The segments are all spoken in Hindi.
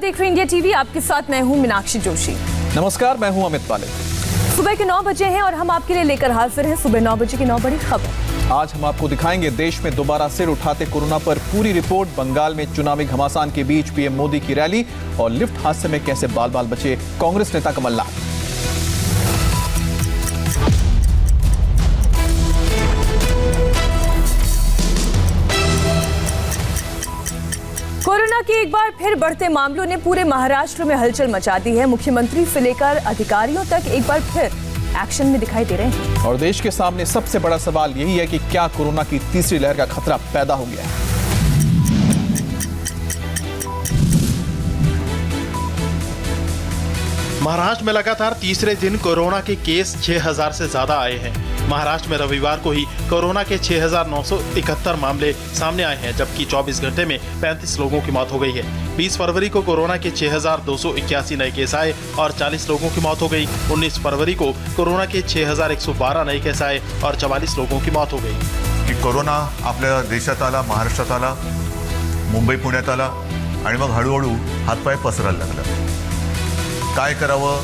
देख रहे हैं इंडिया टीवी। आपके साथ मैं हूं मीनाक्षी जोशी। नमस्कार, मैं हूं अमित पाले। सुबह के 9 बजे हैं और हम आपके लिए लेकर हाजिर हैं सुबह 9 बजे की 9 बड़ी खबर। आज हम आपको दिखाएंगे देश में दोबारा सिर उठाते कोरोना पर पूरी रिपोर्ट। बंगाल में चुनावी घमासान के बीच पीएम मोदी की रैली और लिफ्ट हादसे में कैसे बाल बाल बचे कांग्रेस नेता कमलनाथ। कोरोना के एक बार फिर बढ़ते मामलों ने पूरे महाराष्ट्र में हलचल मचा दी है। मुख्यमंत्री से लेकर अधिकारियों तक एक बार फिर एक्शन में दिखाई दे रहे हैं। और देश के सामने सबसे बड़ा सवाल यही है कि क्या कोरोना की तीसरी लहर का खतरा पैदा हो गया है। महाराष्ट्र में लगातार तीसरे दिन कोरोना के केस 6000 से ज्यादा आए हैं। महाराष्ट्र में रविवार को ही कोरोना के 6971 मामले सामने आए हैं, जबकि 24 घंटे में 35 लोगों की मौत हो गई है। 20 फरवरी को कोरोना के 6281 नए केस आए और 40 लोगों की मौत हो गई। 19 फरवरी को कोरोना के 6112 नए केस आए और 44 लोगों की मौत हो गई। की कोरोना आपल्या देशात आला, महाराष्ट्रात आला, मुंबई पुण्यात आला आणि मग हळूहळू हातपाय पसरायला लागला। काय करावं,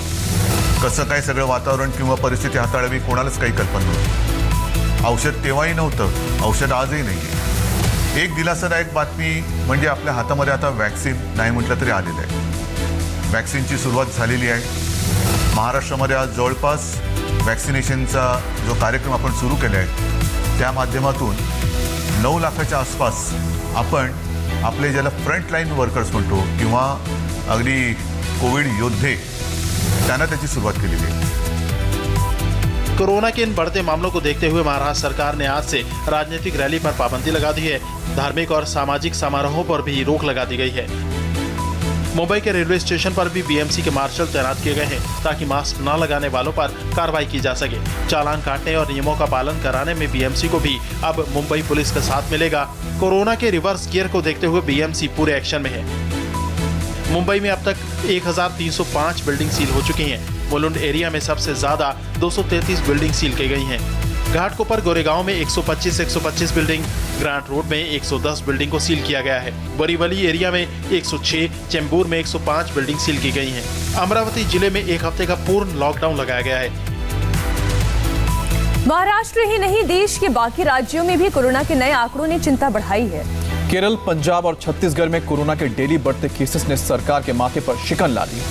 कसं काय सगळं वातावरण किंवा परिस्थिती हाताळावी कोणालाच काही कल्पना नव्हती। औषध तेव्हाही नव्हतं, औषध आजही नाहीये। एक दिलासादायक बातमी म्हणजे आपल्या हातामध्ये आता वॅक्सिन नाही म्हटलं तरी आलेलं आहे। वॅक्सिनची सुरुवात झालेली आहे। महाराष्ट्रामध्ये आज जवळपास वॅक्सिनेशनचा जो कार्यक्रम आपण सुरू केला आहे त्या माध्यमातून 9 लाखाच्या आसपास आपण आपले ज्याला फ्रंटलाईन वर्कर्स म्हणतो किंवा अगदी कोविड योद्धे त्यांना त्याची सुरुवात केलेली है। कोरोना के इन बढ़ते मामलों को देखते हुए महाराष्ट्र सरकार ने आज से राजनीतिक रैली पर पाबंदी लगा दी है। धार्मिक और सामाजिक समारोहों पर भी रोक लगा दी गई है। मुंबई के रेलवे स्टेशन पर भी बीएमसी के मार्शल तैनात किए गए हैं ताकि मास्क न लगाने वालों पर कार्रवाई की जा सके। चालान काटने और नियमों का पालन कराने में बीएमसी को भी अब मुंबई पुलिस का साथ मिलेगा। कोरोना के रिवर्स गियर को देखते हुए बीएमसी पूरे एक्शन में है। मुंबई में अब तक 1305 बिल्डिंग सील हो चुकी हैं। मुलुंड एरिया में सबसे ज्यादा 233 बिल्डिंग सील की गई हैं। घाटकोपर गोरेगांव में 125 बिल्डिंग, ग्रांट रोड में 110 बिल्डिंग को सील किया गया है। बरीवली एरिया में 106, चेंबूर में 105 बिल्डिंग सील की गई हैं। अमरावती जिले में एक हफ्ते का पूर्ण लॉकडाउन लगाया गया है। महाराष्ट्र ही नहीं, देश के बाकी राज्यों में भी कोरोना के नए आंकड़ों ने चिंता बढ़ाई है। केरल, पंजाब और छत्तीसगढ़ में कोरोना के डेली बढ़ते केसेस ने सरकार के माथे पर शिकन ला दी।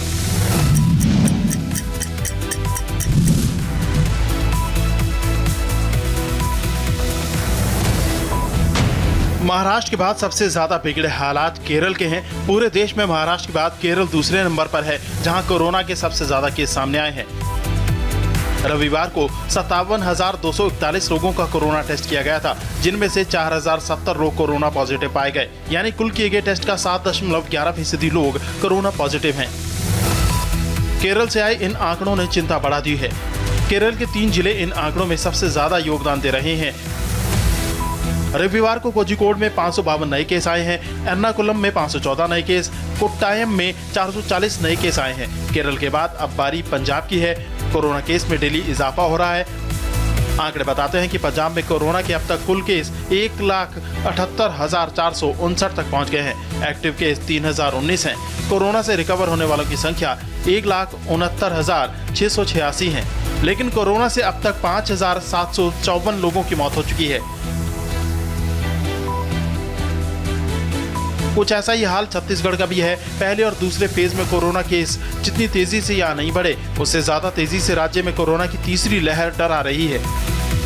महाराष्ट्र के बाद सबसे ज्यादा बिगड़े हालात केरल के हैं। पूरे देश में महाराष्ट्र के बाद केरल दूसरे नंबर पर है, जहां कोरोना के सबसे ज्यादा केस सामने आए हैं। रविवार को 57,241 लोगों का कोरोना टेस्ट किया गया था, जिनमें से 4070 लोग कोरोना पॉजिटिव पाए गए। यानी कुल किए गए टेस्ट का 7.11% लोग कोरोना पॉजिटिव हैं। केरल से आए इन आंकड़ों ने चिंता बढ़ा दी है। केरल के 3 जिले इन आंकड़ों में सबसे ज्यादा योगदान दे रहे हैं। रविवार को कोझिकोड में 552 नए केस आए हैं। एर्नाकुलम में 514 नए केस, कोट्टायम में 440 नए केस आए हैं। केरल के बाद अब बारी पंजाब की है। कोरोना केस में डेली इजाफा हो रहा है। आंकड़े बताते हैं कि पंजाब में कोरोना के अब तक कुल केस 1,78,459 तक पहुंच गए हैं। एक्टिव केस 3019 हैं। कोरोना से रिकवर होने वालों की संख्या 1,69,686 है। लेकिन कोरोना से अब तक 5,754 लोगों की मौत हो चुकी है। कुछ ऐसा ही हाल छत्तीसगढ़ का भी है। पहले और दूसरे फेज में कोरोना केस जितनी तेजी से यहाँ नहीं बढ़े, उससे ज्यादा तेजी से राज्य में कोरोना की तीसरी लहर डरा रही है।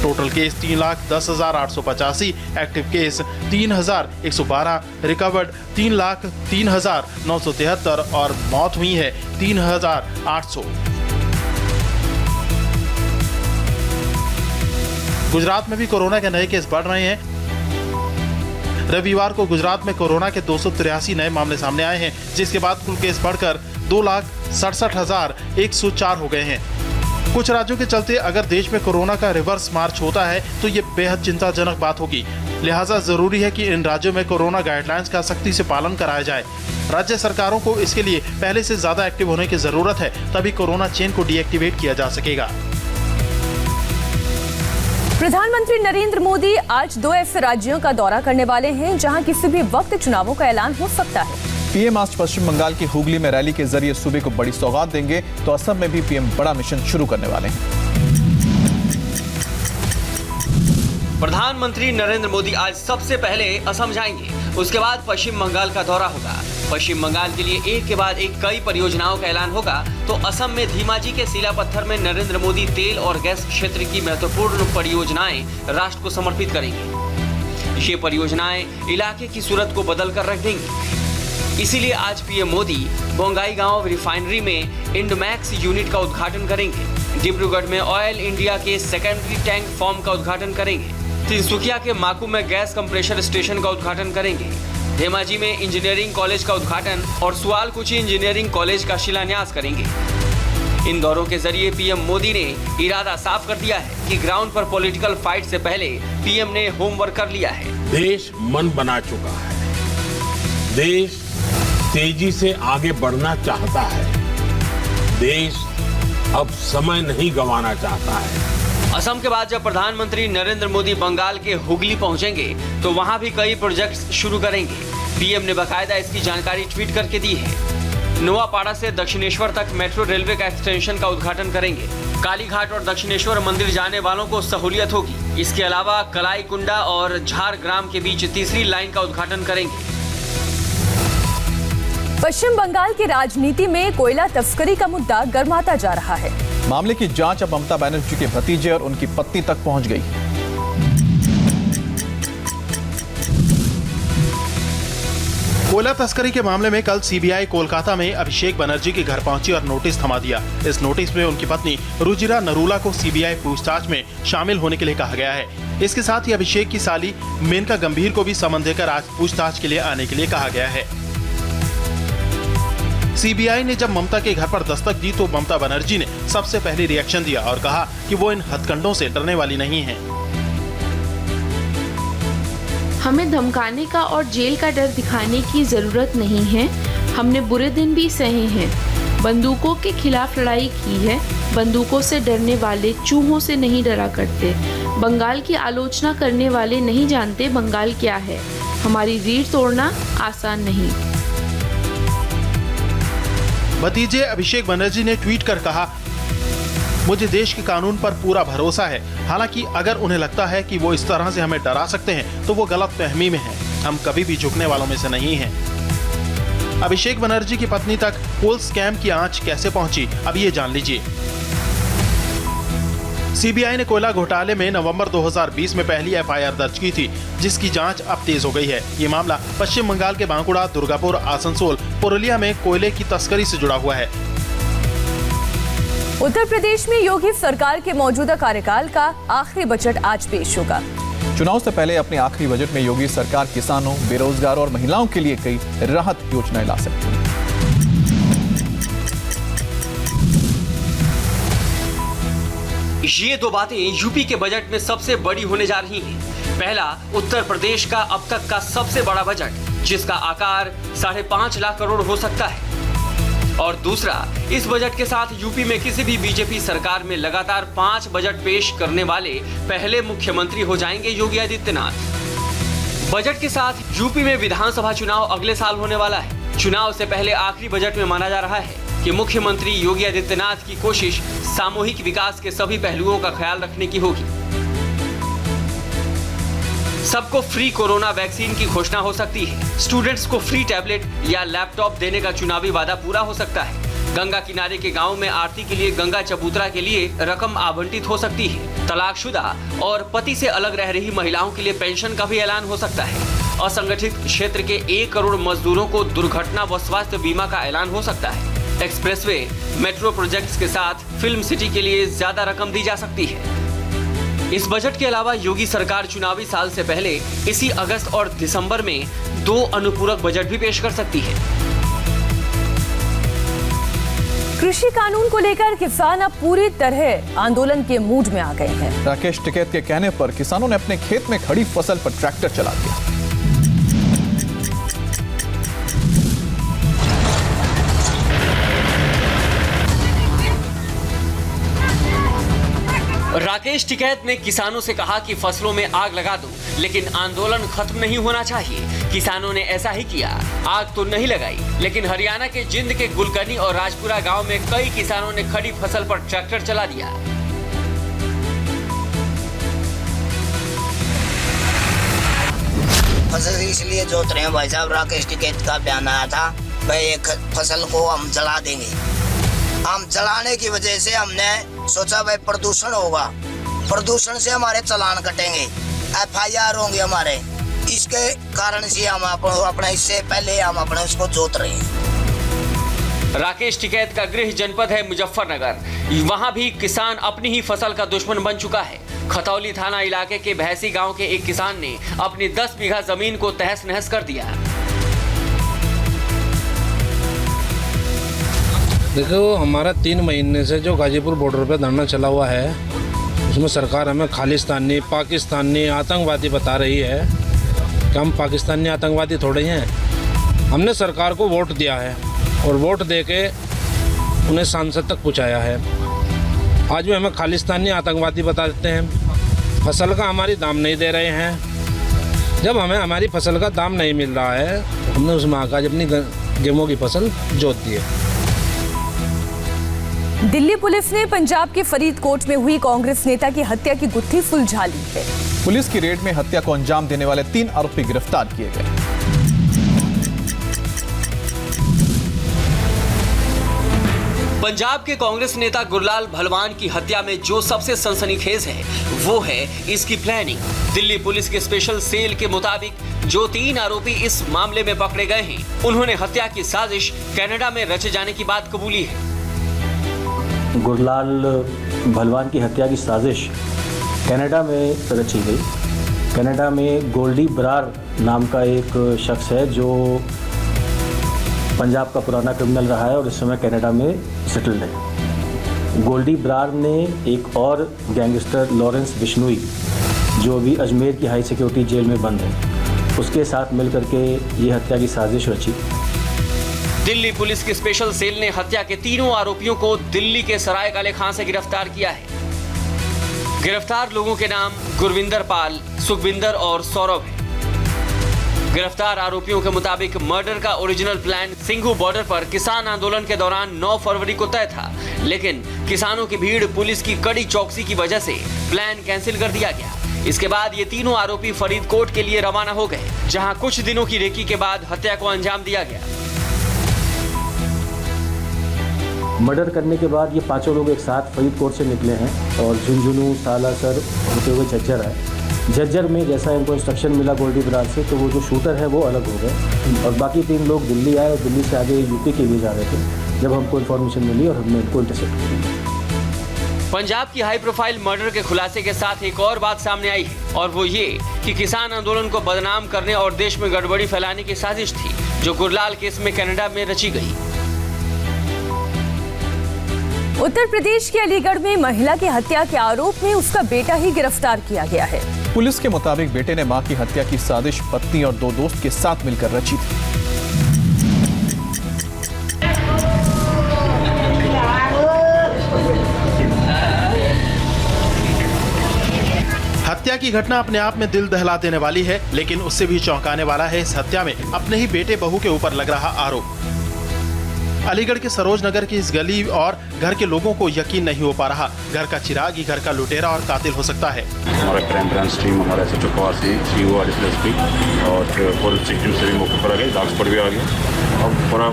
Total case 3,10,885, active case 3,112, recovered 3,03,973 और मौत हुई है 3,800। गुजरात में भी कोरोना के नए केस बढ़ रहे हैं। रविवार को गुजरात में कोरोना के 283 नए मामले सामने आए हैं, जिसके बाद कुल केस बढ़कर 2,67,104 हो गए हैं। कुछ राज्यों के चलते अगर देश में कोरोना का रिवर्स मार्च होता है तो ये बेहद चिंताजनक बात होगी। लिहाजा जरूरी है कि इन राज्यों में कोरोना गाइडलाइंस का सख्ती से पालन कराया जाए। राज्य सरकारों को इसके लिए पहले से ज्यादा एक्टिव होने की जरूरत है, तभी कोरोना चेन को डीएक्टिवेट किया जा सकेगा। प्रधानमंत्री नरेंद्र मोदी आज 2 ऐसे राज्यों का दौरा करने वाले हैं जहां किसी भी वक्त चुनावों का ऐलान हो सकता है। पीएम आज पश्चिम बंगाल की हुगली में रैली के जरिए सूबे को बड़ी सौगात देंगे, तो असम में भी पीएम बड़ा मिशन शुरू करने वाले हैं। प्रधानमंत्री नरेंद्र मोदी आज सबसे पहले असम जाएंगे, उसके बाद पश्चिम बंगाल का दौरा होगा। पश्चिम बंगाल के लिए एक के बाद एक कई परियोजनाओं का ऐलान होगा, तो असम में धीमाजी के सिलापत्थर में नरेंद्र मोदी तेल और गैस क्षेत्र की महत्वपूर्ण परियोजनाएं राष्ट्र को समर्पित करेंगे। ये परियोजनाएं इलाके की सूरत को बदल कर रख देंगी। इसीलिए आज पीएम मोदी बोंगाईगांव रिफाइनरी में इंडमैक्स यूनिट का उद्घाटन करेंगे। डिब्रूगढ़ में ऑयल इंडिया के सेकेंडरी टैंक फार्म का उद्घाटन करेंगे। तिनसुकिया के माकू में गैस कंप्रेशर स्टेशन का उद्घाटन करेंगे। धेमाजी में इंजीनियरिंग कॉलेज का उद्घाटन और सुआलकुची इंजीनियरिंग कॉलेज का शिलान्यास करेंगे। इन दौरों के जरिए पीएम मोदी ने इरादा साफ कर दिया है कि ग्राउंड पर पॉलिटिकल फाइट से पहले पीएम ने होमवर्क कर लिया है। देश मन बना चुका है, देश तेजी से आगे बढ़ना चाहता है, देश अब समय नहीं गंवाना चाहता है। असम के बाद जब प्रधानमंत्री नरेंद्र मोदी बंगाल के हुगली पहुंचेंगे, तो वहां भी कई प्रोजेक्ट्स शुरू करेंगे। पीएम ने बकायदा इसकी जानकारी ट्वीट करके दी है। नोआपाड़ा से दक्षिणेश्वर तक मेट्रो रेलवे का एक्सटेंशन का उद्घाटन करेंगे। कालीघाट और दक्षिणेश्वर मंदिर जाने वालों को सहूलियत होगी। इसके अलावा कलाईकुंडा और झारग्राम के बीच तीसरी लाइन का उद्घाटन करेंगे। पश्चिम बंगाल की राजनीति में कोयला तस्करी का मुद्दा गर्माता जा रहा है। मामले की जांच अब ममता बनर्जी के भतीजे और उनकी पत्नी तक पहुंच गई। कोयला तस्करी के मामले में कल सीबीआई कोलकाता में अभिषेक बनर्जी के घर पहुंची और नोटिस थमा दिया। इस नोटिस में उनकी पत्नी रुजिरा नरूला को सीबीआई पूछताछ में शामिल होने के लिए कहा गया है। इसके साथ ही अभिषेक की साली मेनका गंभीर को भी समन देकर आज पूछताछ के लिए आने के लिए कहा गया है। सीबीआई ने जब ममता के घर पर दस्तक दी तो ममता बनर्जी ने सबसे पहले रिएक्शन दिया और कहा कि वो इन हथकंडों से डरने वाली नहीं है। हमें धमकाने का और जेल का डर दिखाने की जरूरत नहीं है। हमने बुरे दिन भी सहे हैं, बंदूकों के खिलाफ लड़ाई की है। बंदूकों से डरने वाले चूहों से नहीं डरा करते। बंगाल की आलोचना करने वाले नहीं जानते बंगाल क्या है। हमारी रीढ़ तोड़ना आसान नहीं। भतीजे अभिषेक बनर्जी ने ट्वीट कर कहा, मुझे देश के कानून पर पूरा भरोसा है। हालांकि अगर उन्हें लगता है कि वो इस तरह से हमें डरा सकते हैं तो वो गलत फहमी में हैं। हम कभी भी झुकने वालों में से नहीं हैं। अभिषेक बनर्जी की पत्नी तक पुल स्कैम की आंच कैसे पहुंची, अब ये जान लीजिए। सीबीआई ने कोयला घोटाले में नवंबर 2020 में पहली एफआईआर दर्ज की थी, जिसकी जांच अब तेज हो गई है। ये मामला पश्चिम बंगाल के बांकुड़ा, दुर्गापुर, आसनसोल, पुरुलिया में कोयले की तस्करी से जुड़ा हुआ है। उत्तर प्रदेश में योगी सरकार के मौजूदा कार्यकाल का आखिरी बजट आज पेश होगा। चुनाव से पहले अपने आखिरी बजट में योगी सरकार किसानों, बेरोजगारों और महिलाओं के लिए कई राहत योजनाएं ला सकती है। ये दो बातें यूपी के बजट में सबसे बड़ी होने जा रही हैं। पहला, उत्तर प्रदेश का अब तक का सबसे बड़ा बजट, जिसका आकार 5.5 लाख करोड़ हो सकता है। और दूसरा, इस बजट के साथ यूपी में किसी भी बीजेपी सरकार में लगातार 5 बजट पेश करने वाले पहले मुख्यमंत्री हो जाएंगे योगी आदित्यनाथ। बजट के साथ यूपी में विधानसभा चुनाव अगले साल होने वाला है। चुनाव से पहले आखिरी बजट में माना जा रहा है कि मुख्यमंत्री योगी आदित्यनाथ की कोशिश सामूहिक विकास के सभी पहलुओं का ख्याल रखने की होगी। सबको फ्री कोरोना वैक्सीन की घोषणा हो सकती है। स्टूडेंट्स को फ्री टैबलेट या लैपटॉप देने का चुनावी वादा पूरा हो सकता है। गंगा किनारे के गांव में आरती के लिए गंगा चबूतरा के लिए रकम आवंटित हो सकती है। तलाकशुदा और पति से अलग रह रही महिलाओं के लिए पेंशन का भी ऐलान हो सकता है। असंगठित क्षेत्र के 1 करोड़ मजदूरों को दुर्घटना व स्वास्थ्य बीमा का ऐलान हो सकता है। एक्सप्रेसवे, मेट्रो प्रोजेक्ट्स के साथ फिल्म सिटी के लिए ज्यादा रकम दी जा सकती है। इस बजट के अलावा योगी सरकार चुनावी साल से पहले इसी अगस्त और दिसंबर में 2 अनुपूरक बजट भी पेश कर सकती है। कृषि कानून को लेकर किसान अब पूरी तरह आंदोलन के मूड में आ गए हैं। राकेश टिकैत के कहने पर किसानों ने अपने खेत में खड़ी फसल पर ट्रैक्टर चला दिया। राकेश टिकैत ने किसानों से कहा कि फसलों में आग लगा दो, लेकिन आंदोलन खत्म नहीं होना चाहिए। किसानों ने ऐसा ही किया। आग तो नहीं लगाई, लेकिन हरियाणा के जिंद के गुलकर्णी और राजपुरा गांव में कई किसानों ने खड़ी फसल पर ट्रैक्टर चला दिया। फसल इसलिए जोत रहे हैं भाई साहब, राकेश टिकैत का बयान आया था भाई एक फसल को हम जला देंगे। हम जलाने की वजह से हमने सोचा भाई प्रदूषण होगा, प्रदूषण से हमारे चालान कटेंगे, FIR होंगे हमारे। इसके कारण से हम अपने इससे पहले हम अपने उसको जोत रहे हैं। राकेश टिकैत का गृह जनपद है मुजफ्फरनगर। वहां भी किसान अपनी ही फसल का दुश्मन बन चुका है। खतौली थाना इलाके के भैंसी गांव के एक किसान ने अपनी 10 बीघा जमीन को तहस नहस कर दिया। देखो, हमारा 3 महीने से जो गाजीपुर बॉर्डर पे धरना चला हुआ है, उसमें सरकार हमें खालिस्तानी, पाकिस्तानी, आतंकवादी बता रही है कि हम पाकिस्तानी आतंकवादी थोड़े हैं। हमने सरकार को वोट दिया है और वोट देके उन्हें सांसद तक पहुंचाया है। आज भी हमें खालिस्तानी आतंकवादी बता देते हैं। फसल का हमारी दाम नहीं दे रहे हैं। जब हमें हमारी फसल का दाम नहीं मिल रहा है, हमने उसमें आकर अपनी गेहूं की फसल जोत दी है। दिल्ली पुलिस ने पंजाब के फरीदकोट में हुई कांग्रेस नेता की हत्या की गुत्थी सुलझा ली है। पुलिस की रेड में हत्या को अंजाम देने वाले 3 आरोपी गिरफ्तार किए गए। पंजाब के कांग्रेस नेता गुरलाल भलवान की हत्या में जो सबसे सनसनीखेज है वो है इसकी प्लानिंग। दिल्ली पुलिस के स्पेशल सेल के मुताबिक जो 3 आरोपी इस मामले में पकड़े गए हैं, उन्होंने हत्या की साजिश कनाडा में रचे जाने की बात कबूली है। गुरलाल भलवान की हत्या की साजिश कनाडा में रची गई। कनाडा में गोल्डी बरार नाम का एक शख्स है जो पंजाब का पुराना क्रिमिनल रहा है और इस समय कनाडा में सेटल्ड है। गोल्डी बरार ने एक और गैंगस्टर लॉरेंस बिश्नोई, जो अभी अजमेर की हाई सिक्योरिटी जेल में बंद है, उसके साथ मिलकर के ये हत्या की साजिश रची। दिल्ली पुलिस के स्पेशल सेल ने हत्या के तीनों आरोपियों को दिल्ली के सराय काले खां से गिरफ्तार किया है। गिरफ्तार लोगों के नाम गुरविंदर पाल, सुखविंदर और सौरभ है। गिरफ्तार आरोपियों के मुताबिक मर्डर का ओरिजिनल प्लान सिंघू बॉर्डर पर किसान आंदोलन के दौरान 9 फरवरी को तय था, लेकिन किसानों की भीड़, पुलिस की कड़ी चौकसी की वजह से प्लान कैंसिल कर दिया गया। इसके बाद ये तीनों आरोपी फरीदकोट के लिए रवाना हो गए, जहां कुछ दिनों की रेकी के बाद हत्या को अंजाम दिया गया। मर्डर करने के बाद ये 5 लोग एक साथ फरीदकोट से निकले हैं और झुंझुनू, सालासर होते हुए झज्जर आए। झज्जर में जैसा इनको इंस्ट्रक्शन मिला गोल्डी बरार से, तो वो जो शूटर है वो अलग हो गए और बाकी 3 लोग दिल्ली आए और दिल्ली से आगे यूपी के लिए जा रहे थे, जब हमको इन्फॉर्मेशन मिली और हमने इनको इंटरसेप्ट किया। पंजाब की हाई प्रोफाइल मर्डर के खुलासे के साथ एक और बात सामने आई है, और वो ये कि किसान आंदोलन को बदनाम करने और देश में गड़बड़ी फैलाने की साजिश थी, जो गुरलाल केस में कनाडा में रची गई। उत्तर प्रदेश के अलीगढ़ में महिला की हत्या के आरोप में उसका बेटा ही गिरफ्तार किया गया है। पुलिस के मुताबिक बेटे ने मां की हत्या की साजिश पत्नी और 2 दोस्त के साथ मिलकर रची थी। हत्या की घटना अपने आप में दिल दहला देने वाली है, लेकिन उससे भी चौंकाने वाला है इस हत्या में अपने ही बेटे बहू के ऊपर लग रहा आरोप। अलीगढ़ के सरोज नगर की इस गली और घर के लोगों को यकीन नहीं हो पा रहा, घर का चिराग ही घर का लुटेरा और कातिल हो सकता है। हमारा क्राइम ब्रांच टीम, हमारा SHO कवास, CO एडिशनल और पुलिस टीम से भी मौके पर आ गई, डॉग स्पॉट भी आ गया और पूरा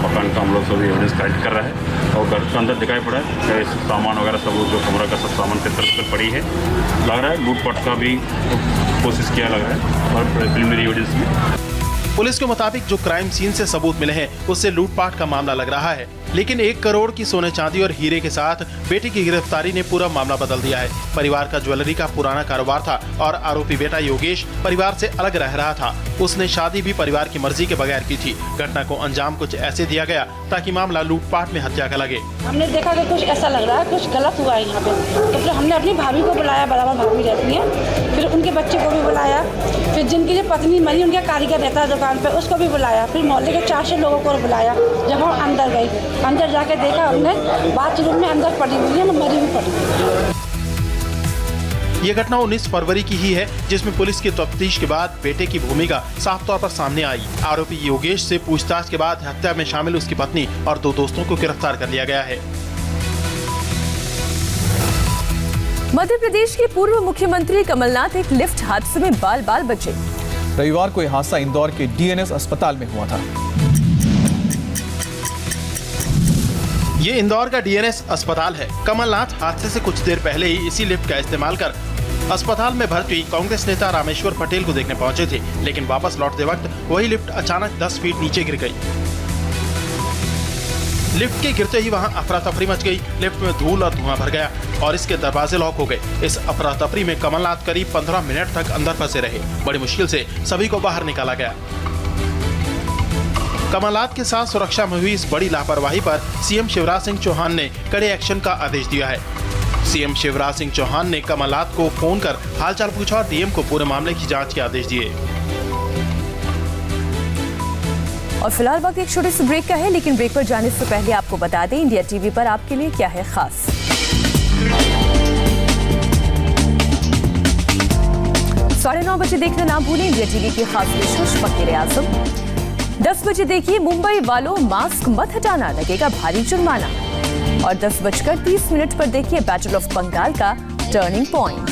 मकान का हम लोग सभी एविडेंस कलेक्ट कर रहा है और घर के अंदर दिखाई पड़ा है सामान वगैरह सब जो कमरा का सब सामान के तरफ पड़ी है। लग रहा है लूटपाट का भी कोशिश किया लग रहा है और प्रिलिमिनरी एविडेंस में। पुलिस के मुताबिक जो क्राइम सीन से सबूत मिले हैं उससे लूटपाट का मामला लग रहा है, लेकिन 1 करोड़ की सोने चांदी और हीरे के साथ बेटी की गिरफ्तारी ने पूरा मामला बदल दिया है। परिवार का ज्वेलरी का पुराना कारोबार था और आरोपी बेटा योगेश परिवार से अलग रह रहा था। उसने शादी भी परिवार की मर्जी के बगैर की थी। घटना को अंजाम कुछ ऐसे दिया गया ताकि मामला लूटपाट में हत्या का लगे। हमने देखा कि कुछ ऐसा लग रहा है, कुछ गलत हुआ है यहाँ पे, तो फिर हमने अपनी भाभी को बुलाया, बराबर भाभी रहती है, फिर उनके बच्चे को भी बुलाया, फिर जिनकी जो पत्नी मरी उनका कारीगर रहता है दुकान पे, उसको भी बुलाया, फिर मोहल्ले के 400 लोगों को बुलाया। जब हम अंदर गए, अंदर जाके देखा हमने बाथरूम में अंदर पड़ी हुई है, मरी हुई पड़ी। ये घटना 19 फरवरी की ही है, जिसमें पुलिस की तफ्तीश के बाद बेटे की भूमिका साफ तौर पर सामने आई। आरोपी योगेश से पूछताछ के बाद हत्या में शामिल उसकी पत्नी और 2 दोस्तों को गिरफ्तार कर लिया गया है। मध्य प्रदेश के पूर्व मुख्यमंत्री कमलनाथ एक लिफ्ट हादसे में बाल बाल बचे। रविवार को यह हादसा इंदौर के डीएनएस अस्पताल में हुआ था। ये इंदौर का डीएनएस अस्पताल है। कमलनाथ हादसे से कुछ देर पहले ही इसी लिफ्ट का इस्तेमाल कर अस्पताल में भर्ती कांग्रेस नेता रामेश्वर पटेल को देखने पहुंचे थे, लेकिन वापस लौटते वक्त वही लिफ्ट अचानक 10 फीट नीचे गिर गई। लिफ्ट के गिरते ही वहां अफरा तफरी मच गई। लिफ्ट में धूल और धुआं भर गया और इसके दरवाजे लॉक हो गए। इस अफरा तफरी में कमलनाथ करीब 15 मिनट तक अंदर फंसे रहे। बड़ी मुश्किल से सभी को बाहर निकाला गया। कमलनाथ के साथ सुरक्षा में हुई इस बड़ी लापरवाही पर सीएम शिवराज सिंह चौहान ने कड़े एक्शन का आदेश दिया है। सीएम शिवराज सिंह चौहान ने कमलनाथ को फोन कर हालचाल पूछा और डीएम को पूरे मामले की जांच के आदेश दिए। और फिलहाल वक्त एक छोटे से ब्रेक का है, लेकिन ब्रेक पर जाने से पहले आपको बता दें इंडिया टीवी पर आपके लिए क्या है खास। 9:30 बजे देखना ना भूलें इंडिया टीवी की खास पेशकश फकीर आजम। 10 बजे देखिए मुंबई वालों मास्क मत हटाना, लगेगा भारी जुर्माना। और 10:30 पर देखिए बैटल ऑफ बंगाल का टर्निंग पॉइंट।